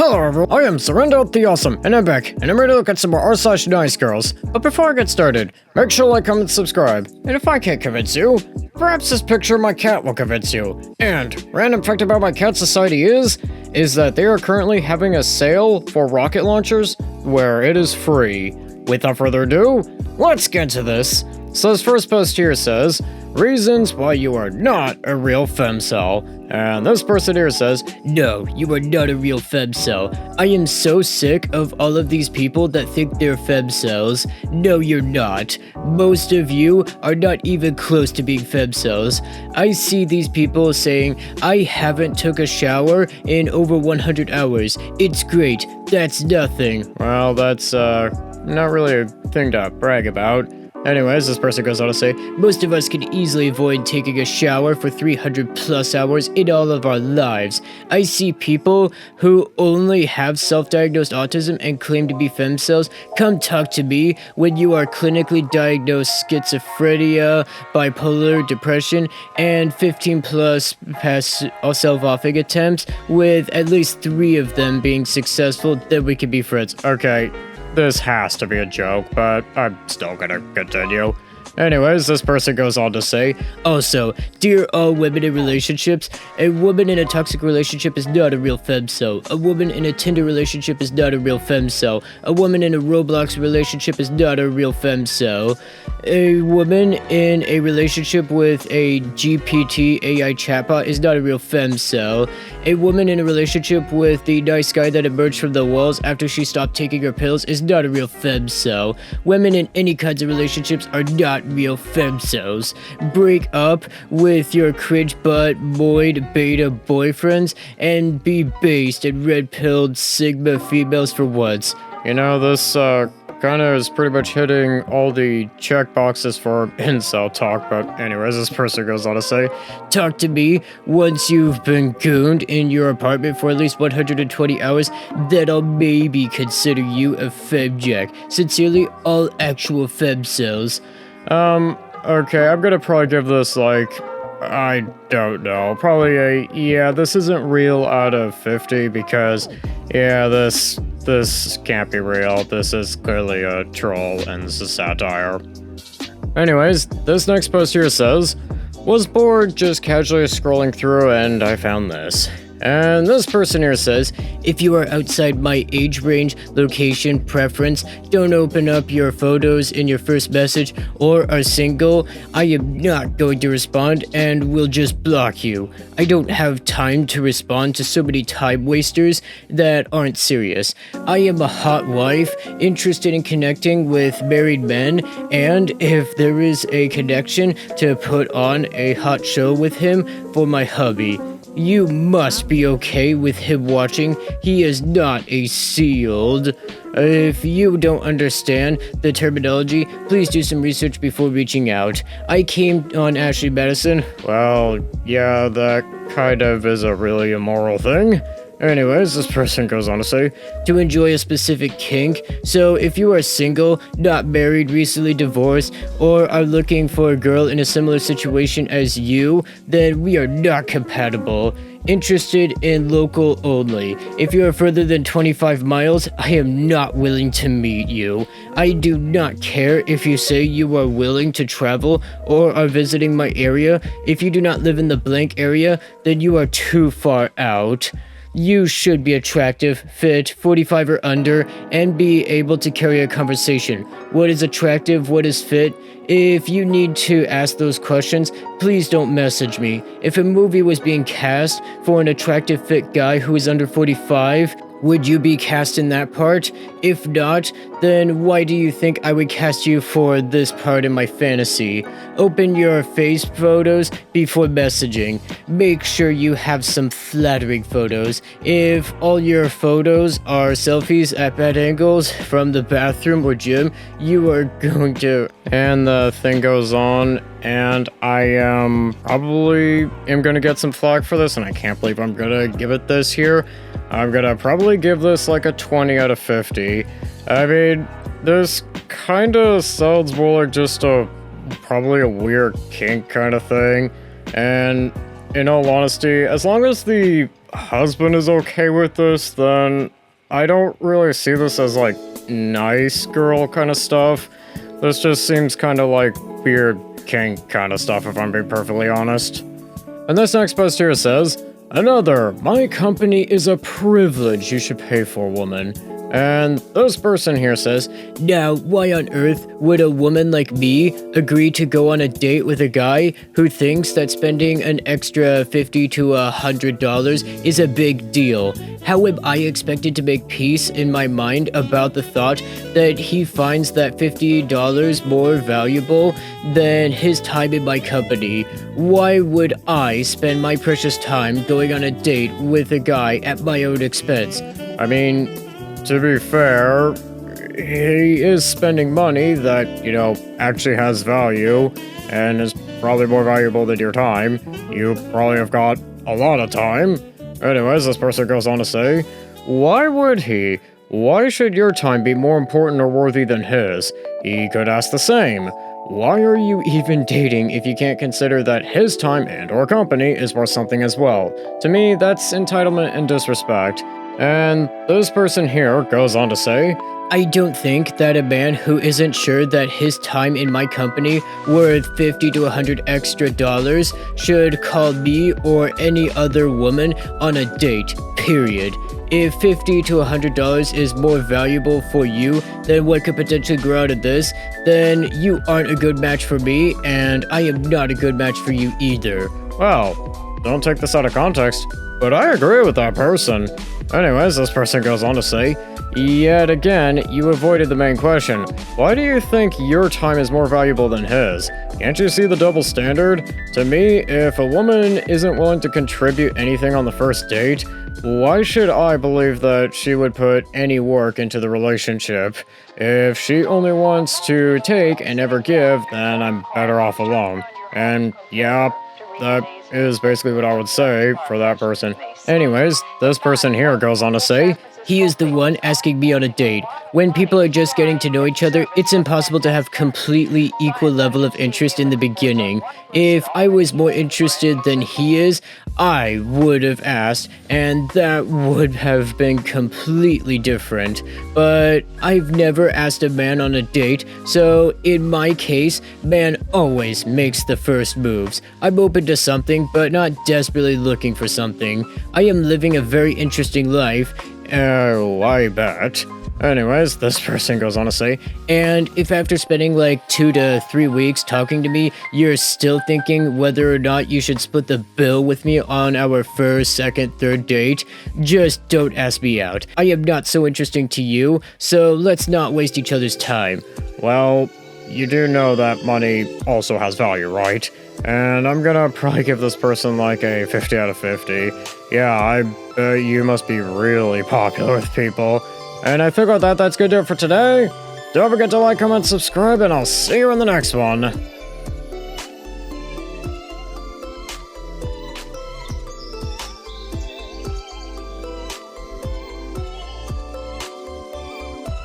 Hello everyone, I am Surrender the Awesome, and I'm back, and I'm ready to look at some more r/NiceGirls. But before I get started, make sure to like, comment, subscribe. And if I can't convince you, perhaps this picture of my cat will convince you. And random fact about my cat society is that they are currently having a sale for rocket launchers where it is free. Without further ado, let's get to this. So this first post here says, reasons why you are not a real femcel. And this person here says, no, you are not a real femcel. I am so sick of all of these people that think they're femcels. No, you're not. Most of you are not even close to being femcels. I see these people saying, I haven't took a shower in over 100 hours. It's great. That's nothing. Well, that's, not really a thing to brag about. Anyways, this person goes on to say, most of us can easily avoid taking a shower for 300 plus hours in all of our lives. I see people who only have self-diagnosed autism and claim to be femcels come talk to me when you are clinically diagnosed schizophrenia, bipolar, depression, and 15 plus past self-offing attempts, with at least 3 of them being successful, then we can be friends. Okay. This has to be a joke, but I'm still gonna continue. Anyways, this person goes on to say, also, dear all women in relationships, a woman in a toxic relationship is not a real femcel. A woman in a Tinder relationship is not a real femcel. A woman in a Roblox relationship is not a real femcel. A woman in a relationship with a GPT AI chatbot is not a real femcel. A woman in a relationship with the nice guy that emerged from the walls after she stopped taking her pills is not a real femcel. Women in any kinds of relationships are not real femcels. Break up with your cringe butt moid beta boyfriends and be based and red-pilled sigma females for once. You know, this kinda is pretty much hitting all the check boxes for incel talk, but anyways, this person goes on to say, talk to me once you've been gooned in your apartment for at least 120 hours, then I'll maybe consider you a femjack. Sincerely, all actual femcels. Okay, I'm gonna probably give this, like, I don't know, probably a, yeah, this isn't real out of 50, because, yeah, this can't be real. This is clearly a troll, and this is satire. Anyways, this next post here says, was bored just casually scrolling through, and I found this. And this person here says, if you are outside my age range, location, preference, don't open up your photos in your first message, or are single, I am not going to respond and will just block you. I don't have time to respond to so many time wasters that aren't serious. I am a hot wife, interested in connecting with married men, and if there is a connection, to put on a hot show with him for my hubby. You must be okay with him watching. He is not a sealed. If you don't understand the terminology, please do some research before reaching out. I came on Ashley Madison. Well, yeah, that kind of is a really immoral thing. Anyways, this person goes on to say, to enjoy a specific kink. So if you are single, not married, recently divorced, or are looking for a girl in a similar situation as you, then we are not compatible. Interested in local only. If you are further than 25 miles, I am not willing to meet you. I do not care if you say you are willing to travel or are visiting my area. If you do not live in the blank area, then you are too far out. You should be attractive, fit, 45 or under, and be able to carry a conversation. What is attractive? What is fit? If you need to ask those questions, please don't message me. If a movie was being cast for an attractive, fit guy who is under 45, would you be cast in that part? If not, then why do you think I would cast you for this part in my fantasy? Open your face photos before messaging. Make sure you have some flattering photos. If all your photos are selfies at bad angles from the bathroom or gym, you are going to... And the thing goes on, and I probably am gonna get some flack for this, and I can't believe I'm gonna give it this here. I'm gonna probably give this like a 20 out of 50. I mean, this kinda sounds more like just probably a weird kink kind of thing. And in all honesty, as long as the husband is okay with this, then I don't really see this as like nice girl kind of stuff. This just seems kind of like weird kink kind of stuff, if I'm being perfectly honest. And this next post here says, another, my company is a privilege you should pay for, woman. And this person here says, now, why on earth would a woman like me agree to go on a date with a guy who thinks that spending an extra $50 to $100 is a big deal? How am I expected to make peace in my mind about the thought that he finds that $50 more valuable than his time in my company? Why would I spend my precious time going on a date with a guy at my own expense? I mean, to be fair, he is spending money that, actually has value and is probably more valuable than your time. You probably have got a lot of time. Anyways, this person goes on to say, why would he? Why should your time be more important or worthy than his? He could ask the same. Why are you even dating if you can't consider that his time and or company is worth something as well? To me, that's entitlement and disrespect. And this person here goes on to say, I don't think that a man who isn't sure that his time in my company worth $50 to $100 extra should call me or any other woman on a date, period. If $50 to $100 is more valuable for you than what could potentially grow out of this, then you aren't a good match for me, and I am not a good match for you either. Well, don't take this out of context, but I agree with that person. Anyways, this person goes on to say, yet again, you avoided the main question. Why do you think your time is more valuable than his? Can't you see the double standard? To me, if a woman isn't willing to contribute anything on the first date, why should I believe that she would put any work into the relationship? If she only wants to take and never give, then I'm better off alone. And yeah, that is basically what I would say for that person. Anyways, this person here goes on to say, he is the one asking me on a date. When people are just getting to know each other, it's impossible to have completely equal level of interest in the beginning. If I was more interested than he is, I would have asked, and that would have been completely different. But I've never asked a man on a date, so in my case, man always makes the first moves. I'm open to something, but not desperately looking for something. I am living a very interesting life. Oh, I bet. Anyways, this person goes on to say, and if after spending like 2 to 3 weeks talking to me, you're still thinking whether or not you should split the bill with me on our first, second, third date, just don't ask me out. I am not so interesting to you, so let's not waste each other's time. Well, you do know that money also has value, right? And I'm gonna probably give this person like a 50 out of 50. Yeah, I bet you must be really popular with people. And I think with that, that's gonna do it for today. Don't forget to like, comment, subscribe, and I'll see you in the next one.